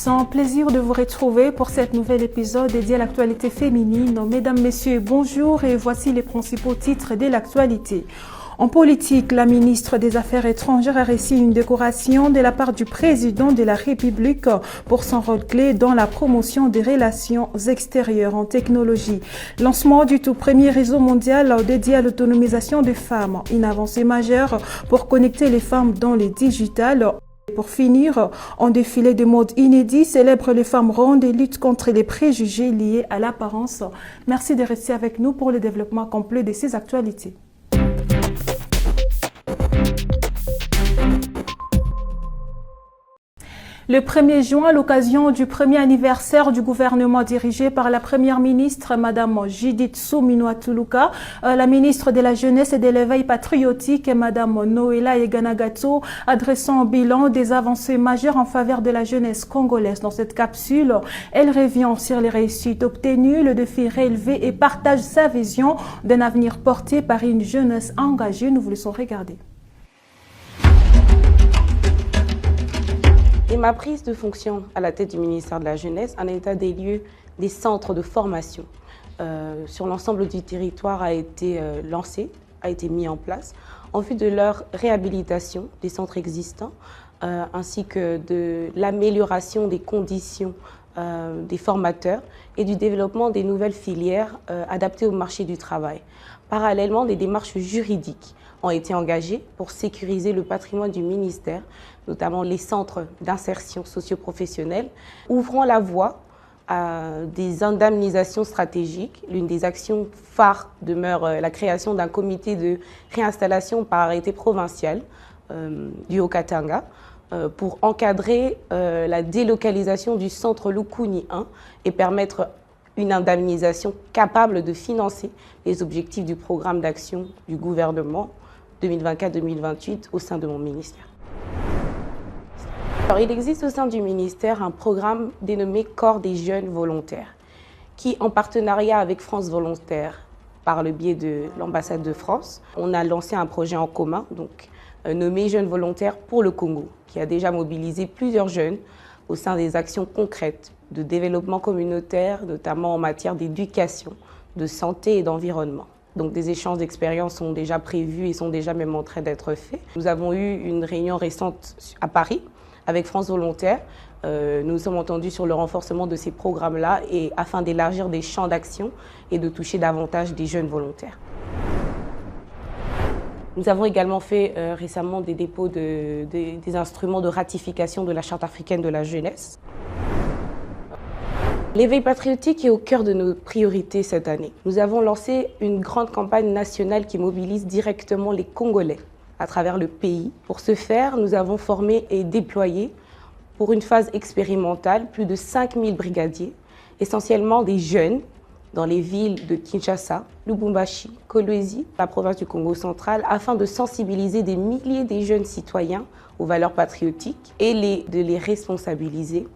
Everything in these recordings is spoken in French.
C'est un plaisir de vous retrouver pour cet nouvel épisode dédié à l'actualité féminine. Mesdames, Messieurs, bonjour et voici les principaux titres de l'actualité. En politique, la ministre des Affaires étrangères a reçu une décoration de la part du président de la République pour son rôle clé dans la promotion des relations extérieures en technologie. Lancement du tout premier réseau mondial dédié à l'autonomisation des femmes, une avancée majeure pour connecter les femmes dans le digital. Pour finir, un défilé de mode inédit célèbre les femmes rondes et lutte contre les préjugés liés à l'apparence. Merci de rester avec nous pour le développement complet de ces actualités. Le 1er juin, à l'occasion du premier anniversaire du gouvernement dirigé par la première ministre, Madame Judith Suminwa Tuluka, la ministre de la Jeunesse et de l'Éveil patriotique, Madame Noéla Eganagato, adressant un bilan des avancées majeures en faveur de la jeunesse congolaise. Dans cette capsule, elle revient sur les réussites obtenues, le défi relevé et partage sa vision d'un avenir porté par une jeunesse engagée. Nous vous laissons regarder. Et ma prise de fonction à la tête du ministère de la Jeunesse, un état des lieux des centres de formation sur l'ensemble du territoire a été lancé, a été mis en place en vue de leur réhabilitation des centres existants ainsi que de l'amélioration des conditions des formateurs et du développement des nouvelles filières adaptées au marché du travail. Parallèlement, des démarches juridiques ont été engagées pour sécuriser le patrimoine du ministère, notamment les centres d'insertion socio-professionnelle, ouvrant la voie à des indemnisations stratégiques. L'une des actions phares demeure la création d'un comité de réinstallation par arrêté provincial du Haut-Katanga pour encadrer la délocalisation du centre Lukuni 1 et permettre une indemnisation capable de financer les objectifs du programme d'action du gouvernement 2024-2028 au sein de mon ministère. Alors, il existe au sein du ministère un programme dénommé Corps des jeunes volontaires qui, en partenariat avec France Volontaire, par le biais de l'ambassade de France, on a lancé un projet en commun nommé Jeunes volontaires pour le Congo, qui a déjà mobilisé plusieurs jeunes au sein des actions concrètes de développement communautaire, notamment en matière d'éducation, de santé et d'environnement. Donc des échanges d'expériences sont déjà prévus et sont déjà même en train d'être faits. Nous avons eu une réunion récente à Paris avec France Volontaire. Nous nous sommes entendus sur le renforcement de ces programmes-là et afin d'élargir des champs d'action et de toucher davantage des jeunes volontaires. Nous avons également fait récemment des dépôts des instruments de ratification de la Charte africaine de la jeunesse. L'éveil patriotique est au cœur de nos priorités cette année. Nous avons lancé une grande campagne nationale qui mobilise directement les Congolais à travers le pays. Pour ce faire, nous avons formé et déployé pour une phase expérimentale plus de 5000 brigadiers, essentiellement des jeunes dans les villes de Kinshasa, Lubumbashi, Kolwezi, la province du Congo central, afin de sensibiliser des milliers de jeunes citoyens aux valeurs patriotiques et de les responsabiliser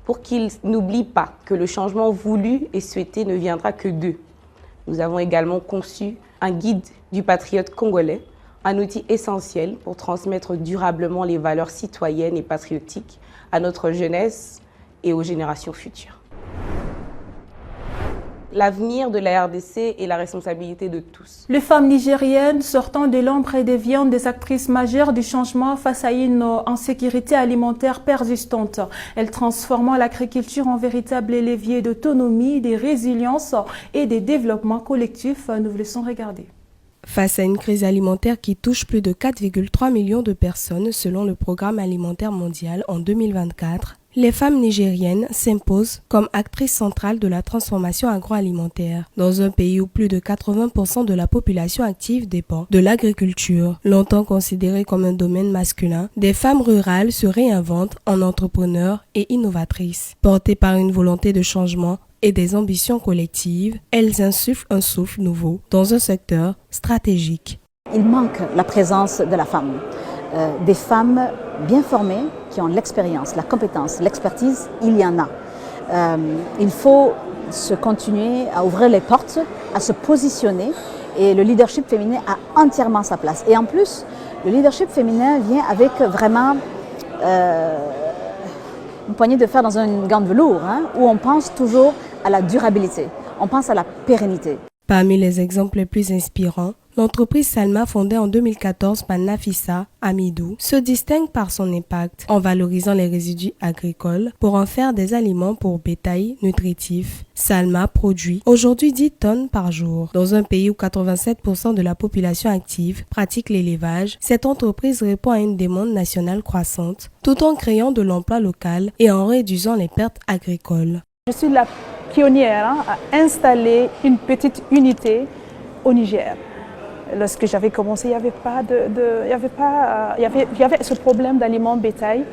pour qu'ils n'oublient pas que le changement voulu et souhaité ne viendra que d'eux. Nous avons également conçu un guide du patriote congolais, un outil essentiel pour transmettre durablement les valeurs citoyennes et patriotiques à notre jeunesse et aux générations futures. L'avenir de la RDC est la responsabilité de tous. Les femmes nigériennes sortant de l'ombre et deviennent des actrices majeures du changement face à une insécurité alimentaire persistante. Elles transforment l'agriculture en véritable levier d'autonomie, de résilience et de développement collectif. Nous vous laissons regarder. Face à une crise alimentaire qui touche plus de 4,3 millions de personnes selon le Programme alimentaire mondial en 2024, les femmes nigériennes s'imposent comme actrices centrales de la transformation agroalimentaire. Dans un pays où plus de 80% de la population active dépend de l'agriculture, longtemps considérée comme un domaine masculin, des femmes rurales se réinventent en entrepreneurs et innovatrices. Portées par une volonté de changement et des ambitions collectives, elles insufflent un souffle nouveau dans un secteur stratégique. Il manque la présence de la femme, des femmes bien formées qui ont l'expérience, la compétence, l'expertise, il y en a. Il faut se continuer à ouvrir les portes, à se positionner et le leadership féminin a entièrement sa place. Et en plus, le leadership féminin vient avec vraiment une poignée de fer dans une gant de velours, où on pense toujours à la durabilité, on pense à la pérennité. Parmi les exemples les plus inspirants, l'entreprise Salma, fondée en 2014 par Nafissa Amidou, se distingue par son impact en valorisant les résidus agricoles pour en faire des aliments pour bétail nutritifs. Salma produit aujourd'hui 10 tonnes par jour. Dans un pays où 87% de la population active pratique l'élevage, cette entreprise répond à une demande nationale croissante, tout en créant de l'emploi local et en réduisant les pertes agricoles. Je suis la pionnière à installer une petite unité au Niger. Lorsque j'avais commencé, il y avait ce problème d'aliments bétail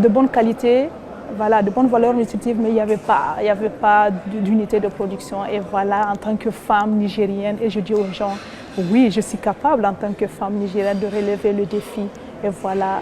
de bonne qualité, voilà, de bonne valeur nutritive, mais il n'y avait pas d'unité de production. Et voilà, en tant que femme nigérienne, et je dis aux gens, oui, je suis capable en tant que femme nigérienne de relever le défi. Et voilà.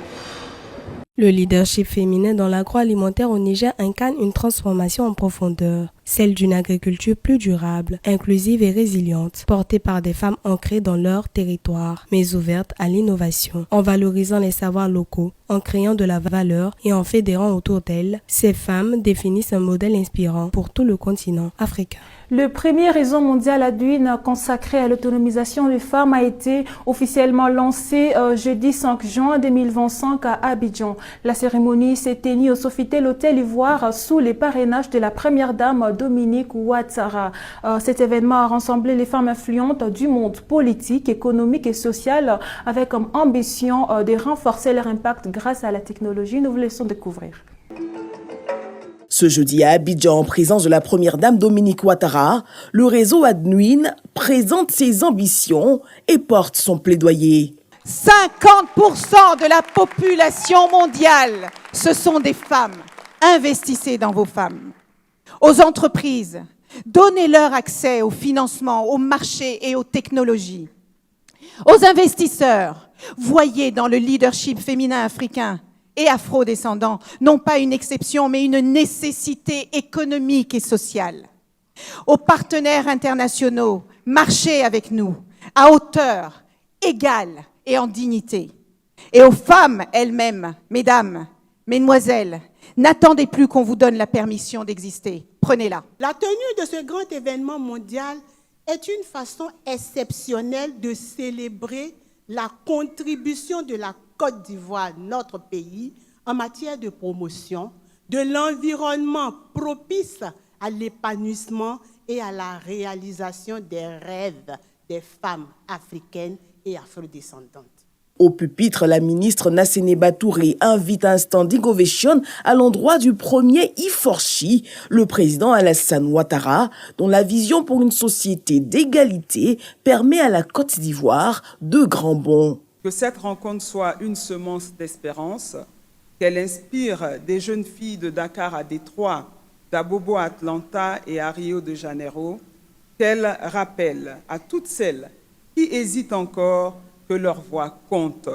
Le leadership féminin dans l'agroalimentaire au Niger incarne une transformation en profondeur, celle d'une agriculture plus durable, inclusive et résiliente, portée par des femmes ancrées dans leur territoire, mais ouvertes à l'innovation, en valorisant les savoirs locaux, en créant de la valeur et en fédérant autour d'elles. Ces femmes définissent un modèle inspirant pour tout le continent africain. Le premier réseau mondial Adwin consacré à l'autonomisation des femmes a été officiellement lancé jeudi 5 juin 2025 à Abidjan. La cérémonie s'est tenue au Sofitel Hôtel Ivoire sous les parrainages de la première dame Dominique Ouattara. Cet événement a rassemblé les femmes influentes du monde politique, économique et social avec comme ambition de renforcer leur impact grâce à la technologie. Nous vous laissons découvrir. Ce jeudi à Abidjan, en présence de la première dame Dominique Ouattara, le réseau Adwin présente ses ambitions et porte son plaidoyer. 50% de la population mondiale, ce sont des femmes. Investissez dans vos femmes. Aux entreprises, donnez-leur accès au financement, au marché et aux technologies. Aux investisseurs, voyez dans le leadership féminin africain et afro-descendants, non pas une exception, mais une nécessité économique et sociale. Aux partenaires internationaux, marchez avec nous, à hauteur, égale et en dignité. Et aux femmes elles-mêmes, mesdames, mesdemoiselles, n'attendez plus qu'on vous donne la permission d'exister. Prenez-la. La tenue de ce grand événement mondial est une façon exceptionnelle de célébrer la contribution de la Côte d'Ivoire, notre pays, en matière de promotion de l'environnement propice à l'épanouissement et à la réalisation des rêves des femmes africaines et afrodescendantes. Au pupitre, la ministre Nassene Batouré invite à un standing ovation à l'endroit du premier Iforchi, le président Alassane Ouattara, dont la vision pour une société d'égalité permet à la Côte d'Ivoire de grands bonds. Que cette rencontre soit une semence d'espérance, qu'elle inspire des jeunes filles de Dakar à Détroit, d'Abobo à Atlanta et à Rio de Janeiro, qu'elle rappelle à toutes celles qui hésitent encore que leur voix compte,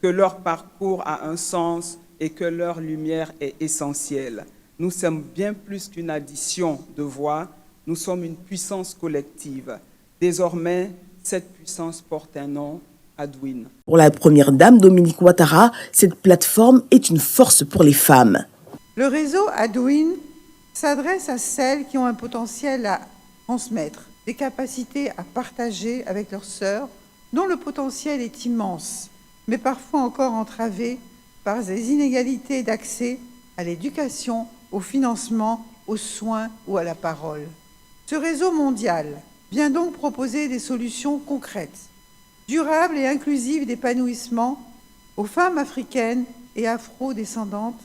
que leur parcours a un sens et que leur lumière est essentielle. Nous sommes bien plus qu'une addition de voix, nous sommes une puissance collective. Désormais, cette puissance porte un nom, Adwin. Pour la première dame Dominique Ouattara, cette plateforme est une force pour les femmes. Le réseau Adwin s'adresse à celles qui ont un potentiel à transmettre, des capacités à partager avec leurs sœurs, dont le potentiel est immense, mais parfois encore entravé par des inégalités d'accès à l'éducation, au financement, aux soins ou à la parole. Ce réseau mondial vient donc proposer des solutions concrètes, durables et inclusives d'épanouissement aux femmes africaines et afro-descendantes,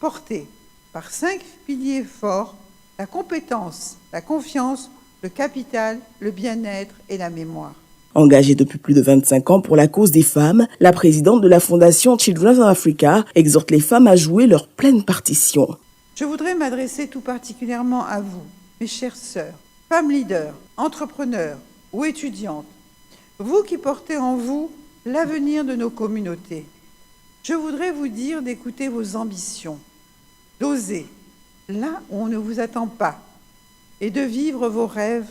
portées par 5 piliers forts: la compétence, la confiance, le capital, le bien-être et la mémoire. Engagée depuis plus de 25 ans pour la cause des femmes, la présidente de la fondation Children of Africa exhorte les femmes à jouer leur pleine partition. Je voudrais m'adresser tout particulièrement à vous, mes chères sœurs, femmes leaders, entrepreneurs ou étudiantes, vous qui portez en vous l'avenir de nos communautés. Je voudrais vous dire d'écouter vos ambitions, d'oser là où on ne vous attend pas et de vivre vos rêves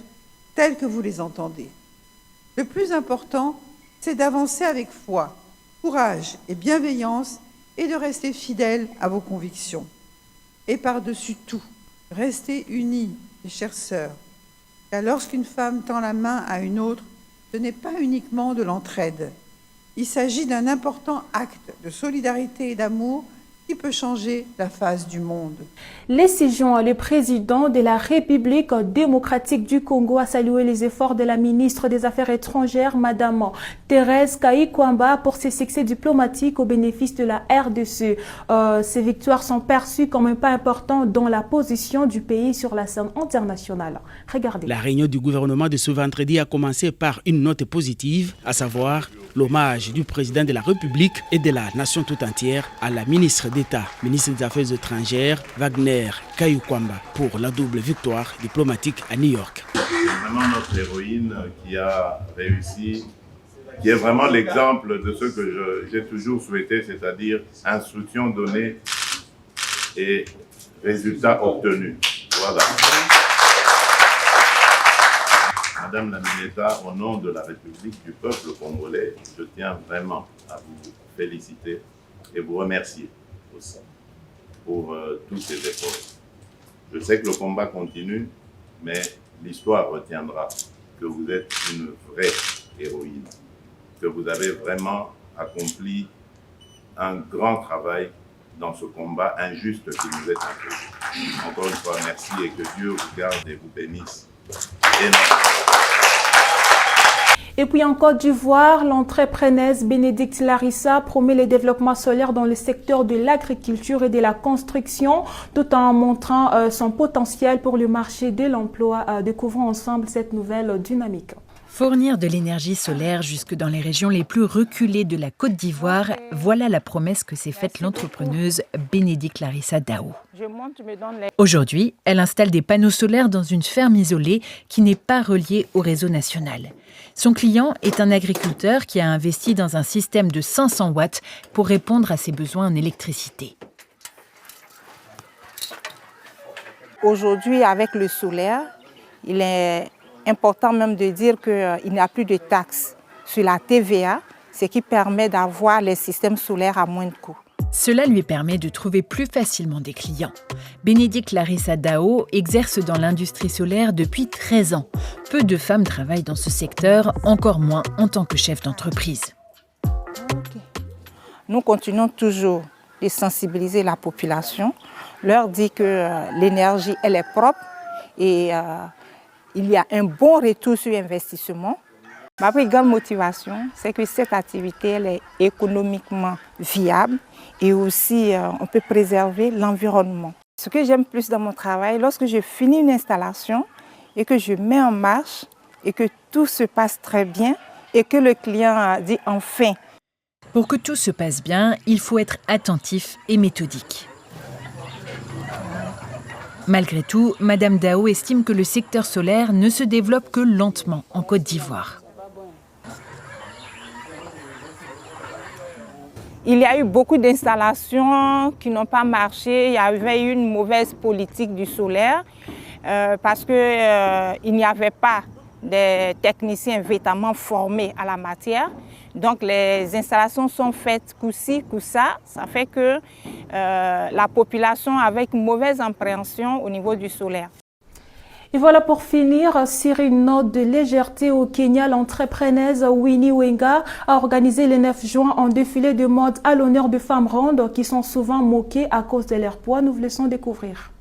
tels que vous les entendez. Le plus important, c'est d'avancer avec foi, courage et bienveillance et de rester fidèle à vos convictions. Et par-dessus tout, restez unis, mes chères sœurs, car lorsqu'une femme tend la main à une autre, ce n'est pas uniquement de l'entraide. Il s'agit d'un important acte de solidarité et d'amour qui peut changer la face du monde. Les 6 juin, le président de la République démocratique du Congo a salué les efforts de la ministre des Affaires étrangères, Madame Thérèse Kayi-Kwamba, pour ses succès diplomatiques au bénéfice de la RDC. Ces victoires sont perçues comme un pas important dans la position du pays sur la scène internationale. Regardez. La réunion du gouvernement de ce vendredi a commencé par une note positive, à savoir l'hommage du président de la République et de la nation tout entière à la ministre d'État, ministre des Affaires étrangères, Wagner Kayi-Kwamba, pour la double victoire diplomatique à New York. C'est vraiment notre héroïne qui a réussi, qui est vraiment l'exemple de ce que j'ai toujours souhaité, c'est-à-dire instruction donnée et résultat obtenu. Voilà. Madame la Ministre, au nom de la République du peuple congolais, je tiens vraiment à vous féliciter et vous remercier aussi pour tous ces efforts. Je sais que le combat continue, mais l'histoire retiendra que vous êtes une vraie héroïne, que vous avez vraiment accompli un grand travail dans ce combat injuste qui nous est imposé. Encore une fois, merci et que Dieu vous garde et vous bénisse énormément. Et puis en Côte d'Ivoire, l'entrepreneuse Bénédicte Larissa promet le développement solaire dans le secteur de l'agriculture et de la construction, tout en montrant son potentiel pour le marché de l'emploi. Découvrons ensemble cette nouvelle dynamique. Fournir de l'énergie solaire jusque dans les régions les plus reculées de la Côte d'Ivoire, voilà la promesse que s'est faite l'entrepreneuse Bénédicte Larissa Dao. Aujourd'hui, elle installe des panneaux solaires dans une ferme isolée qui n'est pas reliée au réseau national. Son client est un agriculteur qui a investi dans un système de 500 watts pour répondre à ses besoins en électricité. Aujourd'hui, avec le solaire, il est important même de dire qu'il n'y a plus de taxes sur la TVA, ce qui permet d'avoir les systèmes solaires à moins de coûts. Cela lui permet de trouver plus facilement des clients. Bénédicte Larissa Dao exerce dans l'industrie solaire depuis 13 ans. Peu de femmes travaillent dans ce secteur, encore moins en tant que chef d'entreprise. Nous continuons toujours de sensibiliser la population, leur dire que l'énergie elle est propre et il y a un bon retour sur investissement. Ma plus grande motivation, c'est que cette activité elle est économiquement viable et aussi on peut préserver l'environnement. Ce que j'aime plus dans mon travail, lorsque je finis une installation et que je mets en marche et que tout se passe très bien et que le client dit enfin. Pour que tout se passe bien, il faut être attentif et méthodique. Malgré tout, Madame Dao estime que le secteur solaire ne se développe que lentement en Côte d'Ivoire. Il y a eu beaucoup d'installations qui n'ont pas marché. Il y avait eu une mauvaise politique du solaire parce qu'il n'y avait pas de techniciens véritablement formés à la matière. Donc les installations sont faites coup-ci, coup-ça. Ça fait que la population avait une mauvaise appréhension au niveau du solaire. Et voilà pour finir, sur une note de légèreté au Kenya, l'entrepreneuse Winnie Wenga a organisé le 9 juin un défilé de mode à l'honneur de femmes rondes qui sont souvent moquées à cause de leur poids. Nous vous laissons découvrir.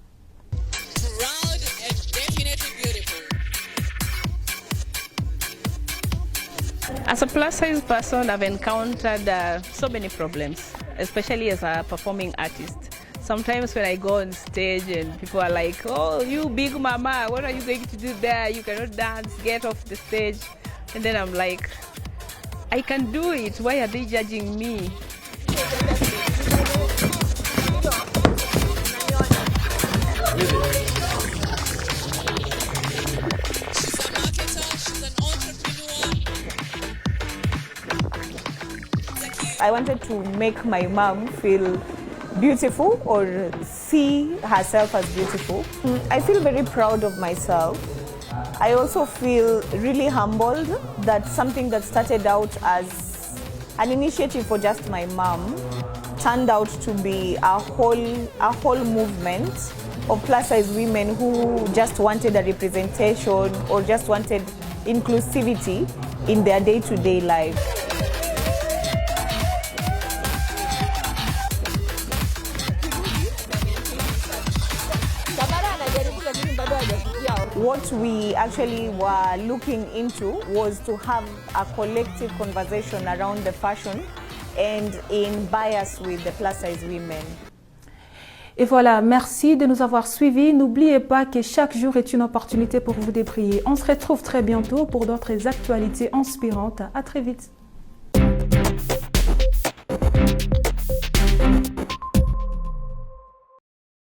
As a plus-size person, I've encountered so many problems, especially as a performing artist. Sometimes when I go on stage and people are like, oh, you big mama, what are you going to do there? You cannot dance, get off the stage. And then I'm like, I can do it. Why are they judging me? I wanted to make my mom feel beautiful or see herself as beautiful. I feel very proud of myself. I also feel really humbled that something that started out as an initiative for just my mom turned out to be a whole movement of plus-size women who just wanted a representation or just wanted inclusivity in their day-to-day life. What we actually were looking into was to have a collective conversation around the fashion and in bias with the plus-size women. Et voilà, merci de nous avoir suivis. N'oubliez pas que chaque jour est une opportunité pour vous débriller. On se retrouve très bientôt pour d'autres actualités inspirantes. À très vite.